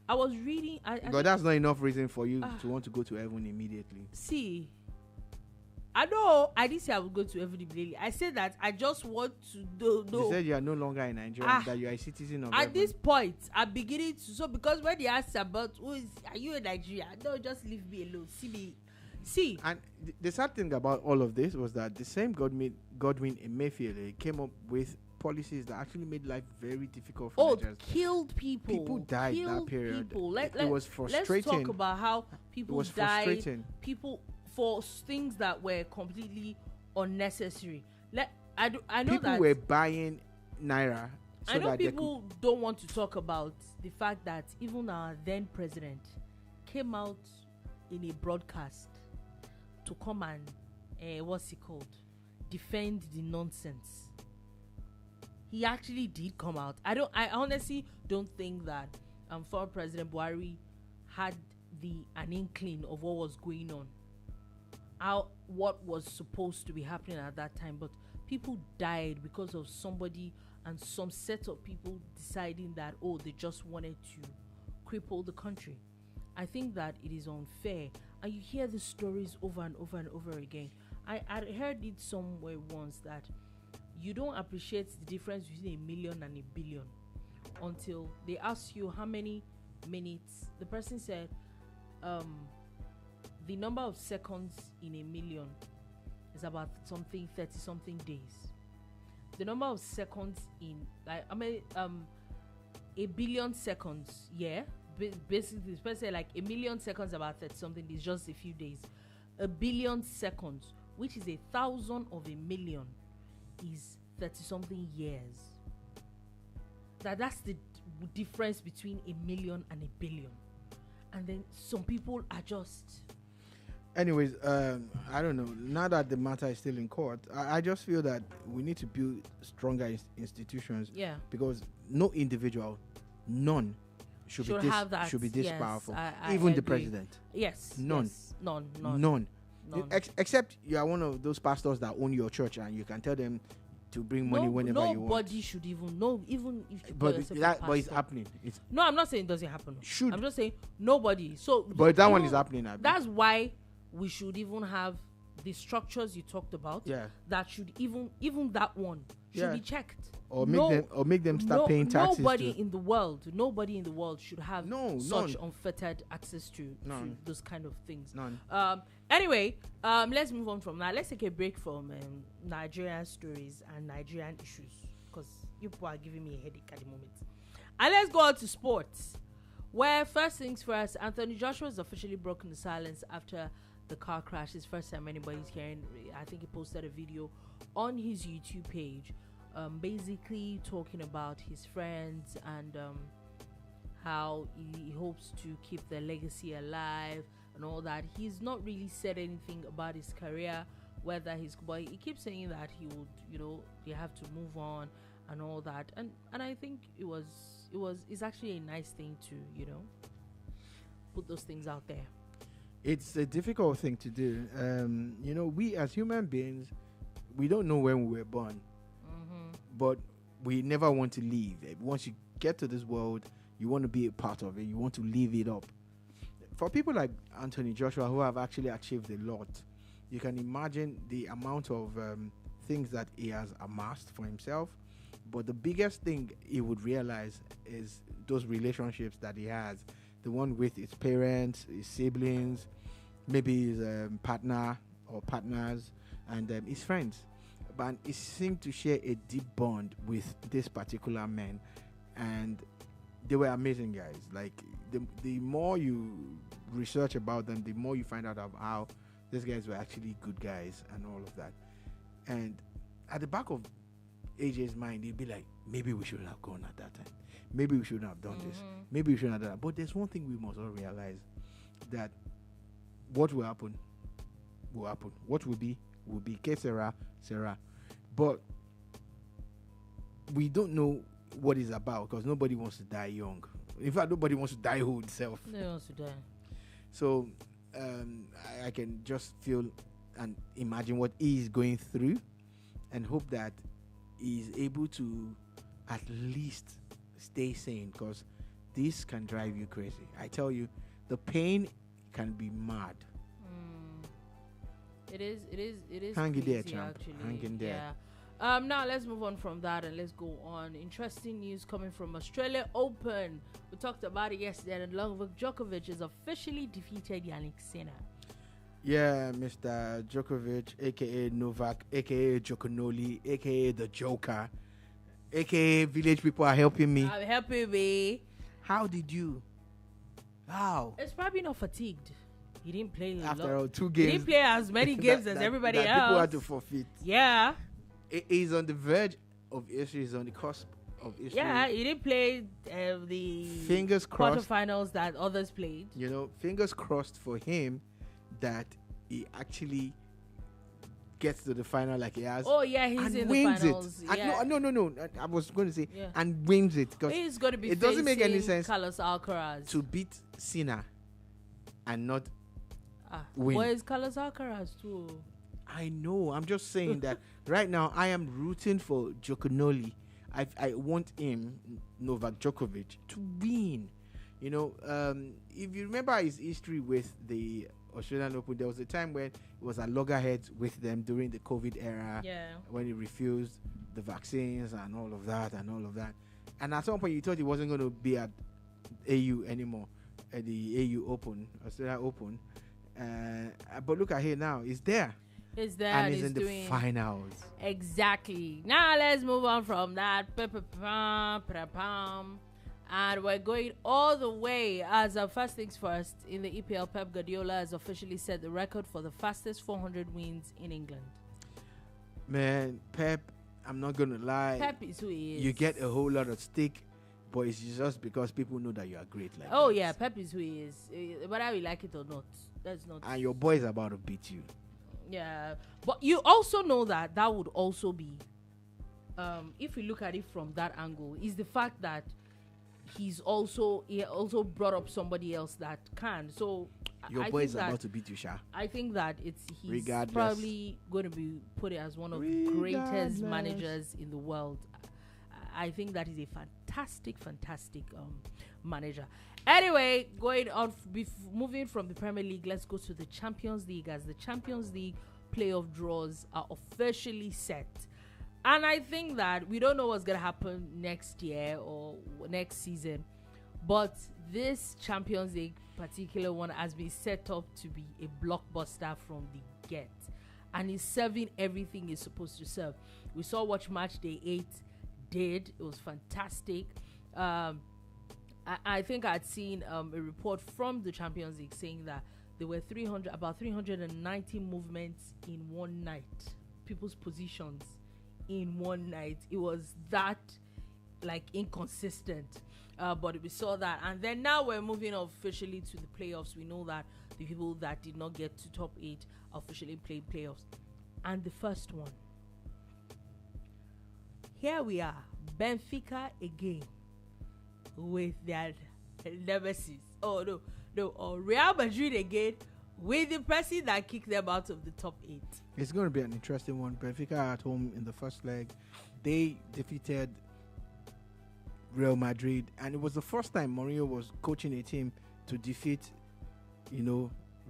S1: I was reading.
S2: But that's not enough reason for you to want to go to heaven immediately.
S1: See, I know I didn't say I would go to heaven immediately. I said that I just want to know.
S2: You said you are no longer in Nigeria, that you are a citizen of heaven.
S1: At this point, I'm beginning to. So, because when they ask about are you in Nigeria? No, just leave me alone. See.
S2: And the sad thing about all of this was that the same Godwin Emefiele came up with policies that actually made life very difficult for Nigerians.
S1: Killed people.
S2: People died that period. It was frustrating.
S1: Let's talk about how people died.
S2: People
S1: for things that were completely unnecessary. I know
S2: people
S1: that
S2: were buying Naira.
S1: I know people don't want to talk about the fact that even our then president came out in a broadcast to come and defend the nonsense. He actually did come out. I honestly don't think that former President Buhari had an inkling of what was going on, what was supposed to be happening at that time. But people died because of somebody and some set of people deciding that they just wanted to cripple the country. I think that it is unfair, and you hear the stories over and over and over again. I heard it somewhere once that you don't appreciate the difference between 1 million and 1 billion until they ask you how many minutes. The person said the number of seconds in 1 million is about 30-something days. The number of seconds in a billion seconds, yeah, basically, especially like a million seconds about 30 something is just a few days. A billion seconds, which is 1,000 of a million, is 30 something years. That's the difference between a million and a billion. And then some people are just.
S2: Anyways, I don't know. Now that the matter is still in court, I just feel that we need to build stronger institutions.
S1: Yeah.
S2: Because no individual, none, should be this powerful.
S1: I
S2: Even the
S1: agree.
S2: President.
S1: Yes.
S2: None.
S1: Yes. None.
S2: Except you are one of those pastors that own your church and you can tell them to bring money whenever you want.
S1: Nobody should even know, even if you
S2: but it's happening.
S1: No, I'm not saying it doesn't happen.
S2: Should.
S1: I'm just saying nobody. So
S2: but that one is happening.
S1: That's why we should even have the structures you talked about.
S2: Yeah.
S1: That should even that one should be checked.
S2: Or make them start paying taxes.
S1: Nobody in the world should have such
S2: none.
S1: unfettered access to those kind of things.
S2: None.
S1: Anyway, let's move on from that. Let's take a break from Nigerian stories and Nigerian issues, because you people are giving me a headache at the moment. And let's go on to sports, where first things first, Anthony Joshua has officially broken the silence after the car crash. It's first time anybody's hearing. I think he posted a video on his YouTube page, basically talking about his friends and how he hopes to keep their legacy alive and all that. He's not really said anything about his career, whether but he keeps saying that he would, they have to move on and all that. And I think it's actually a nice thing to, put those things out there.
S2: It's a difficult thing to do. We as human beings, we don't know when we were born, but we never want to leave. Once you get to this world, you want to be a part of it. You want to live it up. For people like Anthony Joshua, who have actually achieved a lot, you can imagine the amount of things that he has amassed for himself. But the biggest thing he would realize is those relationships that he has. The one with his parents, his siblings, maybe his partner or partners, and his friends. But he seemed to share a deep bond with this particular man. And they were amazing guys. Like, the more you research about them, the more you find out of how these guys were actually good guys and all of that. And at the back of AJ's mind, he'd be like, maybe we shouldn't have gone at that time. Maybe we shouldn't have done this. Maybe we shouldn't have done that. But there's one thing we must all realize, that what will happen will happen. What will be que sera. But we don't know what it's about, because nobody wants to die young. In fact, nobody wants to die old self.
S1: Nobody wants to die.
S2: So I can just feel and imagine what he is going through, and hope that he's able to at least stay sane, because this can drive you crazy. I tell you, the pain can be mad.
S1: It is
S2: hang in there,
S1: crazy,
S2: champ.
S1: actually.
S2: Hang in there.
S1: Yeah. Now let's move on from that and let's go on. Interesting news coming from Australia Open. We talked about it yesterday, and Novak Djokovic has officially defeated Yannick Sinner.
S2: Yeah, Mr. Djokovic, aka Novak, aka Jokonoli, aka the Joker, aka Village People Are Helping Me.
S1: I'm helping me.
S2: How did you? How?
S1: It's probably not fatigued. He didn't play
S2: after all 2 games.
S1: He didn't play as many games as everybody else.
S2: People had to forfeit.
S1: Yeah.
S2: He's on the verge of history. He's on the cusp of history.
S1: Yeah, he didn't play the
S2: fingers crossed
S1: quarterfinals that others played.
S2: Fingers crossed for him that he actually gets to the final like he has.
S1: Oh yeah, he's in the finals. Yeah.
S2: No. I was going to say and wins it, because
S1: he's going to be.
S2: It doesn't make any sense
S1: Carlos Alcaraz
S2: to beat Sinner and not win.
S1: Well, it's Carlos Alcaraz too.
S2: I know. I'm just saying that right now I am rooting for Jokonoli. I want him, Novak Djokovic, to win. If you remember his history with the Australian Open, there was a time when it was at loggerheads with them during the COVID era, when he refused the vaccines and all of that. And at some point, you thought he wasn't going to be at AU anymore, at the AU Open, Australia Open. But look at him now; he's there.
S1: He's there,
S2: and he's in the finals.
S1: Exactly. Now let's move on from that. And we're going all the way. As first things first, in the EPL, Pep Guardiola has officially set the record for the fastest 400 wins in England.
S2: Man, Pep, I'm not going to lie.
S1: Pep is who he is.
S2: You get a whole lot of stick, but it's just because people know that you are great. Like
S1: oh,
S2: that.
S1: yeah, Pep is who he is. Whether we like it or not, that's not.
S2: And your boy is about to beat you.
S1: Yeah. But you also know that would also be, if we look at it from that angle, is the fact that he also brought up somebody else that can. So
S2: your boy is about to beat you, Sha.
S1: I think that he's
S2: Regardless.
S1: probably going to be put as one of the greatest managers in the world. I think that is a fantastic manager. Anyway, going on, moving from the Premier League, let's go to the Champions League, as the Champions League playoff draws are officially set. And I think that we don't know what's going to happen next year or next season, but this Champions League particular one has been set up to be a blockbuster from the get, and is serving everything it's supposed to serve. We saw what Match Day 8 did. It was fantastic. I think I'd seen a report from the Champions League saying that there were about 390 movements in one night, people's positions in one night. It was that inconsistent, but we saw that. And then now we're moving officially to the playoffs. We know that the people that did not get to top 8 officially played playoffs. And the first one, here we are, Benfica again with their nemesis. Or Real Madrid again with the person that kicked them out of the top 8.
S2: It's going to be an interesting one. Benfica at home in the first leg, they defeated Real Madrid, and it was the first time Mourinho was coaching a team to defeat,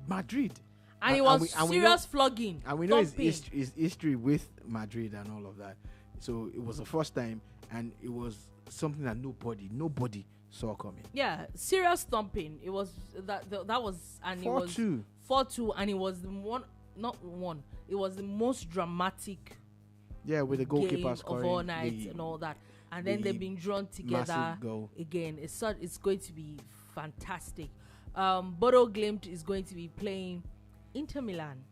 S2: Madrid.
S1: And it was serious flogging.
S2: And we know his history with Madrid and all of that. So it was the first time, and it was something that nobody saw coming.
S1: Yeah, serious thumping. It was that was, and
S2: 4-2.
S1: It was 4-2, and it was it was the most dramatic.
S2: Yeah, with the goalkeeper scoring
S1: of all night and all that, and then they've been drawn together again. It's going to be fantastic. Bodo Glimt is going to be playing Inter Milan.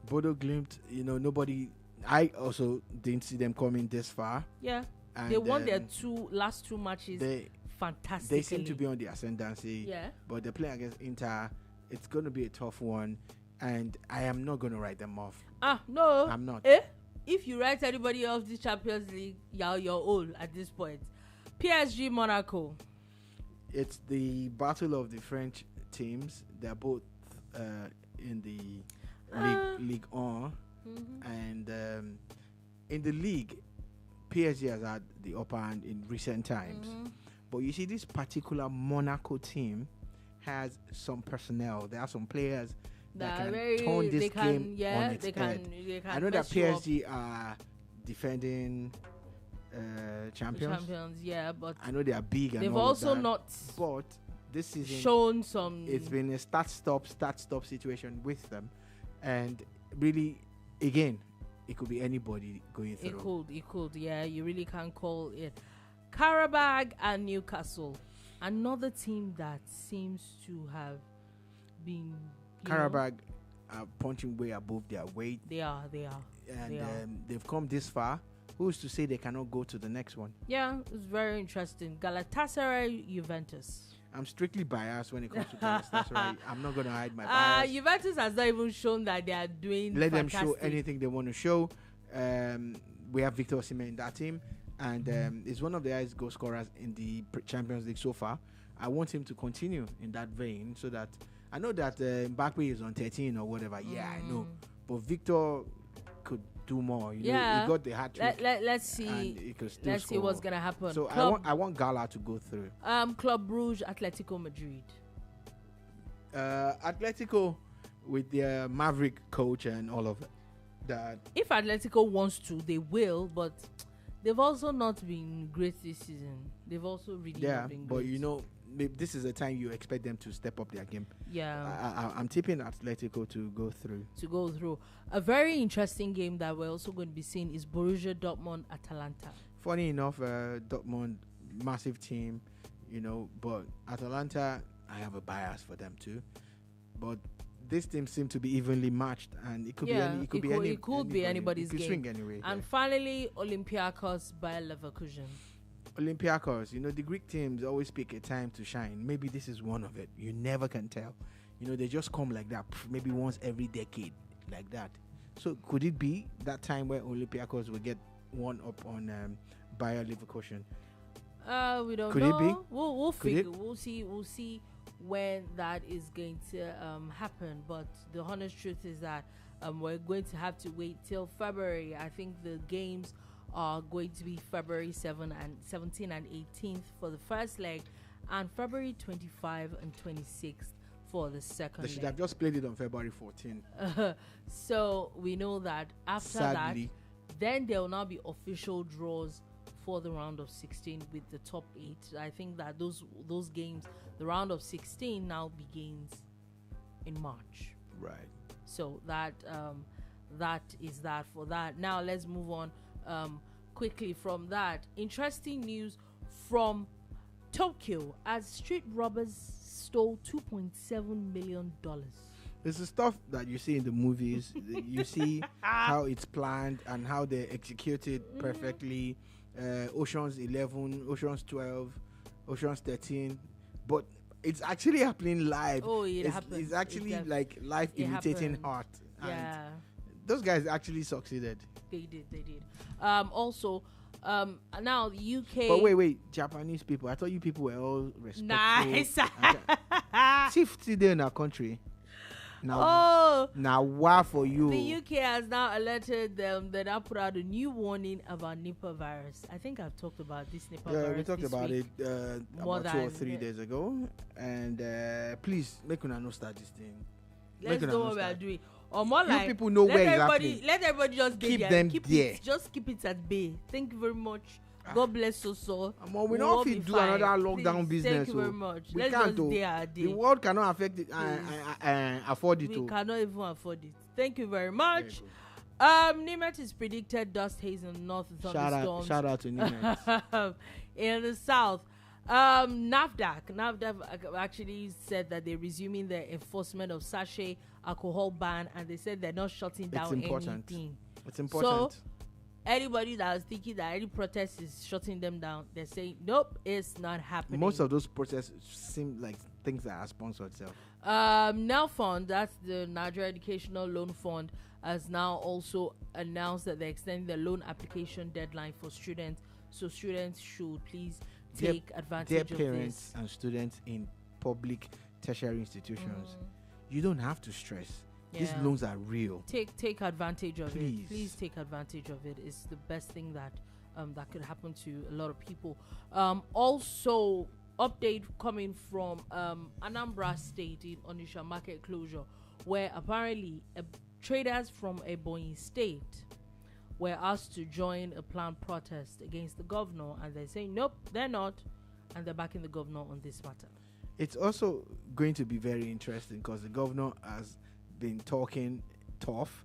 S2: Bodo Glimt, nobody. I also didn't see them coming this far.
S1: Yeah, and they won their last two matches. Fantastically.
S2: They seem to be on the ascendancy.
S1: Yeah,
S2: but they're playing against Inter. It's going to be a tough one, and I am not going to write them off.
S1: No,
S2: I'm not.
S1: If you write anybody off the Champions League, you're old at this point. PSG Monaco.
S2: It's the battle of the French teams. They're both in the Ligue 1. And in the league, PSG has had the upper hand in recent times. But you see, this particular Monaco team has some personnel. There are some players that can turn this game on its head. I know that PSG are defending champions.
S1: Yeah, but
S2: I know they are big. And
S1: they've
S2: all
S1: also
S2: of that,
S1: not.
S2: But this season
S1: shown some.
S2: It's been a start-stop situation with them, and really, again, it could be anybody going through.
S1: It could. Yeah, you really can't call it. Karabag and Newcastle, another team that seems to have been.
S2: Karabag are punching way above their weight.
S1: They are.
S2: And they've come this far. Who's to say they cannot go to the next one?
S1: Yeah, it's very interesting. Galatasaray, Juventus.
S2: I'm strictly biased when it comes to Galatasaray. I'm not going to hide my bias.
S1: Juventus has not even shown that they are doing
S2: Let
S1: fantastic.
S2: them show anything they want to show. We have Victor Osimhen in that team, and he's one of the highest goal scorers in the Champions League so far. I want him to continue in that vein, so that I know that Mbappe is on 13 or whatever. Yeah, I know. But Victor could do more. He got the hat trick.
S1: Let's see. Let's see what's gonna happen.
S2: So I want Gala to go through.
S1: Club Brugge, Atletico Madrid.
S2: Atletico with their Maverick coach and all of that.
S1: If Atletico wants to, they will. But they've also not been great this season. They've also really not been great.
S2: But this is the time you expect them to step up their game.
S1: Yeah.
S2: I'm tipping Atletico to go through.
S1: A very interesting game that we're also going to be seeing is Borussia Dortmund Atalanta.
S2: Funny enough, Dortmund, massive team. But Atalanta, I have a bias for them too. But this team seem to be evenly matched, and it could be
S1: anybody's game.
S2: Swing anyway.
S1: And finally, Olympiacos by Leverkusen.
S2: Olympiacos, the Greek teams always pick a time to shine. Maybe this is one of it. You never can tell. They just come like that, maybe once every decade, like that. So could it be that time where Olympiacos will get one up on Bayer Leverkusen?
S1: We don't know.
S2: Could it be?
S1: We'll figure. We'll see when that is going to happen. But the honest truth is that we're going to have to wait till February. I think the games are going to be February 17 and 18th for the first leg, and February 25 and 26th for the second leg.
S2: They should have just played it on February 14.
S1: So we know that after
S2: Sadly.
S1: that, then there will now be official draws for the round of 16 with the top 8. I think that those games, the round of 16 now begins in March.
S2: Right.
S1: So that is that for that. Now let's move on quickly from that. Interesting news from Tokyo as street robbers stole $2.7 million.
S2: It's the stuff that you see in the movies. You see how it's planned and how they execute it perfectly. Ocean's 11, Ocean's 12, Ocean's 13. But it's actually happening live.
S1: Oh, it happens.
S2: It's actually like life imitating art.
S1: Yeah.
S2: Those guys actually succeeded.
S1: They did. Also, now the UK.
S2: But wait, Japanese people. I thought you people were all respectful.
S1: Nice.
S2: Safety there in our country. Now why for you?
S1: The UK has now alerted them that I put out a new warning about Nipah virus. I think I've talked about this Nipah virus.
S2: Yeah, we talked about
S1: week.
S2: it about 2 or 3 days ago. And please, make una no start this thing.
S1: Let's know what we are doing. Or more like,
S2: people know where exactly.
S1: Let everybody just
S2: keep them there.
S1: Just keep it at bay. Thank you very much. God bless us all.
S2: We don't fit do another lockdown business.
S1: Thank you very much.
S2: We
S1: Let's
S2: can't
S1: just stay our day.
S2: The world cannot affect it afford it.
S1: We cannot even afford it. Thank you very much. Nimet is predicted dust haze in the north and thunderstorms.
S2: Shout out to Nimet.
S1: In the south. NAFDAC actually said that they're resuming the enforcement of sachet alcohol ban, and they said they're not shutting down anything.
S2: It's important.
S1: So anybody that was thinking that any protest is shutting them down, they're saying nope, it's not happening.
S2: Most of those protests seem like things that are sponsored itself.
S1: Now Fund, that's the Nigeria Educational Loan Fund, has now also announced that they're extending the loan application deadline for students, so students should please take advantage of this.
S2: Dear parents and students in public tertiary institutions, you don't have to stress. Yeah. These loans are real.
S1: Take advantage of
S2: Please.
S1: it. Please take advantage of it. It's the best thing that could happen to a lot of people. Also, update coming from Anambra State in Onitsha market closure, where apparently traders from Ebonyi State were asked to join a planned protest against the governor, and they're saying nope, they're not, and they're backing the governor on this matter. It's
S2: also going to be very interesting because the governor has been talking tough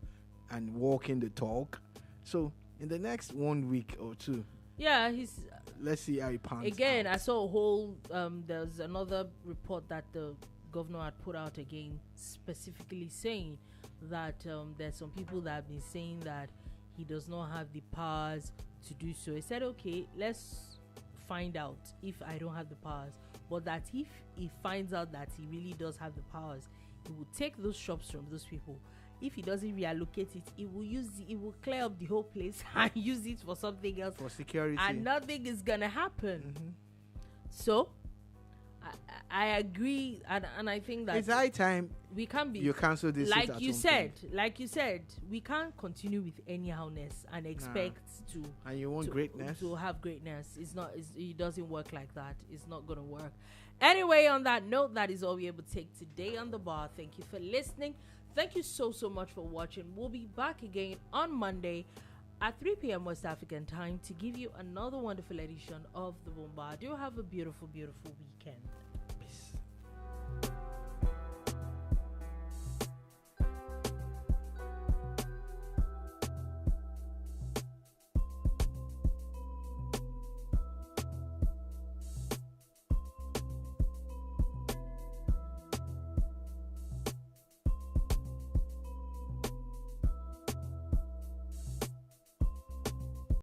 S2: and walking the talk. So in the next 1 week or two, let's see how he pans
S1: again
S2: out.
S1: I saw a whole there's another report that the governor had put out again, specifically saying that there's some people that have been saying that he does not have the powers to do so. He said, okay, let's find out if I don't have the powers, but that if he finds out that he really does have the powers, he will take those shops from those people. If he doesn't reallocate it, he will clear up the whole place and use it for something else,
S2: for security,
S1: and nothing is gonna happen. So I agree, and I think that
S2: it's high time
S1: we can't be.
S2: You cancel this,
S1: like you said, we can't continue with anyhowness and expect to.
S2: And you want greatness
S1: to have greatness. It doesn't work like that. It's not gonna work. Anyway, on that note, that is all we're able to take today on the bar. Thank you for listening. Thank you so much for watching. We'll be back again on Monday at 3 p.m. West African time to give you another wonderful edition of the Boom Bar. Do have a beautiful, beautiful weekend.